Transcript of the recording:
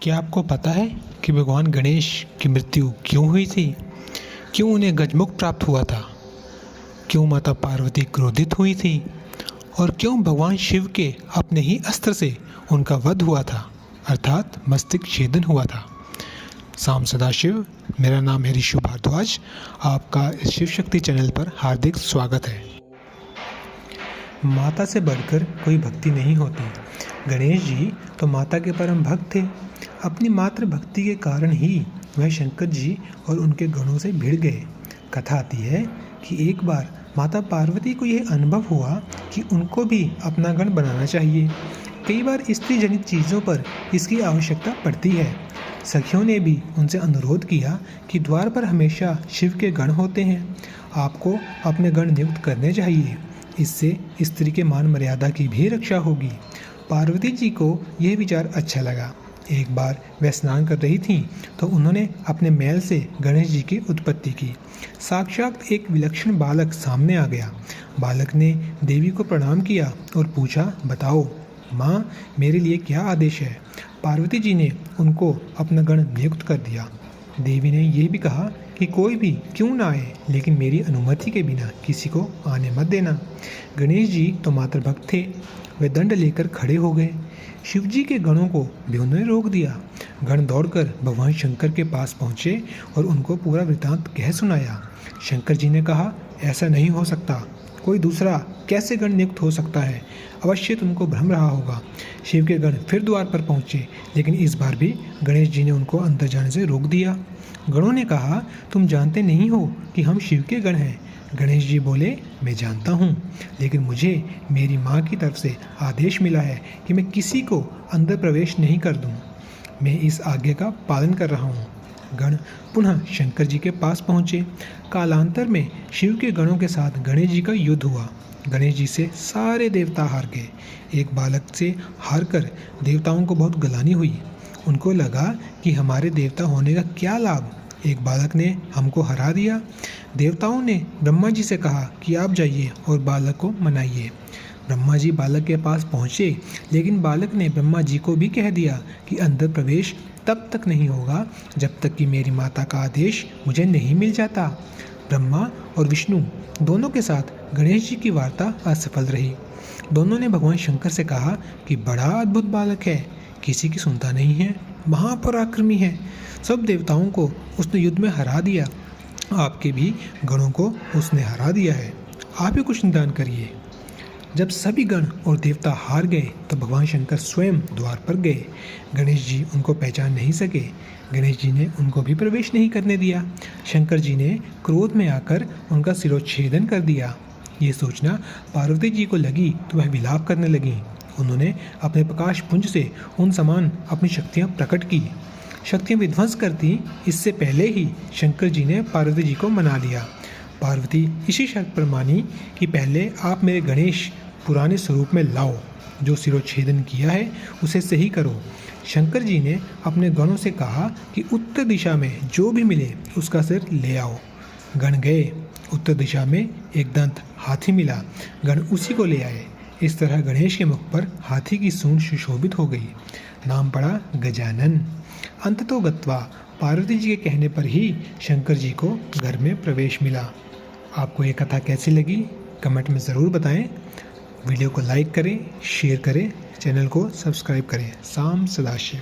क्या आपको पता है कि भगवान गणेश की मृत्यु क्यों हुई थी? क्यों उन्हें गजमुख प्राप्त हुआ था? क्यों माता पार्वती क्रोधित हुई थी? और क्यों भगवान शिव के अपने ही अस्त्र से उनका वध हुआ था, अर्थात मस्तक छेदन हुआ था? साम सदाशिव, मेरा नाम है ऋषु भारद्वाज। आपका इस शिव शक्ति चैनल पर हार्दिक स्वागत है। माता से बढ़कर कोई भक्ति नहीं होती। गणेश जी तो माता के परम भक्त थे। अपनी मातृ भक्ति के कारण ही वह शंकर जी और उनके गणों से भिड़ गए। कथा आती है कि एक बार माता पार्वती को यह अनुभव हुआ कि उनको भी अपना गण बनाना चाहिए। कई बार स्त्री जनित चीज़ों पर इसकी आवश्यकता पड़ती है। सखियों ने भी उनसे अनुरोध किया कि द्वार पर हमेशा शिव के गण होते हैं, आपको अपने गण नियुक्त करने चाहिए। इससे स्त्री के मान मर्यादा की भी रक्षा होगी। पार्वती जी को यह विचार अच्छा लगा। एक बार वह स्नान कर रही थीं तो उन्होंने अपने मैल से गणेश जी की उत्पत्ति की। साक्षात एक विलक्षण बालक सामने आ गया। बालक ने देवी को प्रणाम किया और पूछा, बताओ माँ, मेरे लिए क्या आदेश है? पार्वती जी ने उनको अपना गण नियुक्त कर दिया। देवी ने यह भी कहा कि कोई भी क्यों ना आए, लेकिन मेरी अनुमति के बिना किसी को आने मत देना। गणेश जी तो मातृभक्त थे। वे दंड लेकर खड़े हो गए। शिवजी के गणों को भी उन्होंने रोक दिया। गण दौड़कर भगवान शंकर के पास पहुँचे और उनको पूरा वृतांत कह सुनाया। शंकर जी ने कहा, ऐसा नहीं हो सकता, कोई दूसरा कैसे गण नियुक्त हो सकता है? अवश्य तुमको भ्रम रहा होगा। शिव के गण फिर द्वार पर पहुँचे, लेकिन इस बार भी गणेश जी ने उनको अंदर जाने से रोक दिया। गणों ने कहा, तुम जानते नहीं हो कि हम शिव के गण हैं। गणेश जी बोले, मैं जानता हूँ, लेकिन मुझे मेरी माँ की तरफ से आदेश मिला है कि मैं किसी को अंदर प्रवेश नहीं कर दूँ। मैं इस आज्ञा का पालन कर रहा हूँ। गण पुनः शंकर जी के पास पहुँचे। कालांतर में शिव के गणों के साथ गणेश जी का युद्ध हुआ। गणेश जी से सारे देवता हार गए। एक बालक से हारकर देवताओं को बहुत गलानी हुई। उनको लगा कि हमारे देवता होने का क्या लाभ, एक बालक ने हमको हरा दिया। देवताओं ने ब्रह्मा जी से कहा कि आप जाइए और बालक को मनाइए। ब्रह्मा जी बालक के पास पहुँचे, लेकिन बालक ने ब्रह्मा जी को भी कह दिया कि अंदर प्रवेश तब तक नहीं होगा जब तक कि मेरी माता का आदेश मुझे नहीं मिल जाता। ब्रह्मा और विष्णु दोनों के साथ गणेश जी की वार्ता असफल रही। दोनों ने भगवान शंकर से कहा कि बड़ा अद्भुत बालक है, किसी की सुनता नहीं है, महापराक्रमी है, सब देवताओं को उसने युद्ध में हरा दिया, आपके भी गणों को उसने हरा दिया है, आप ही कुछ निदान करिए। जब सभी गण और देवता हार गए तो भगवान शंकर स्वयं द्वार पर गए। गणेश जी उनको पहचान नहीं सके। गणेश जी ने उनको भी प्रवेश नहीं करने दिया। शंकर जी ने क्रोध में आकर उनका सिरोच्छेदन कर दिया। ये सूचना पार्वती जी को लगी तो वह विलाप करने लगी। उन्होंने अपने प्रकाश पुंज से उन समान अपनी शक्तियाँ प्रकट की। शक्तियाँ विध्वंस करती इससे पहले ही शंकर जी ने पार्वती जी को मना लिया। पार्वती इसी शर्त पर मानी कि पहले आप मेरे गणेश पुराने स्वरूप में लाओ, जो सिरोच्छेदन किया है उसे सही करो। शंकर जी ने अपने गणों से कहा कि उत्तर दिशा में जो भी मिले उसका सिर ले आओ। गण गए। उत्तर दिशा में एक दंत हाथी मिला। गण उसी को ले आए। इस तरह गणेश के मुख पर हाथी की सूंड सुशोभित हो गई। नाम पड़ा गजानन। अंततो गत्वा पार्वती जी के कहने पर ही शंकर जी को घर में प्रवेश मिला। आपको ये कथा कैसी लगी कमेंट में ज़रूर बताएं। वीडियो को लाइक करें, शेयर करें, चैनल को सब्सक्राइब करें। साम सदाशिव।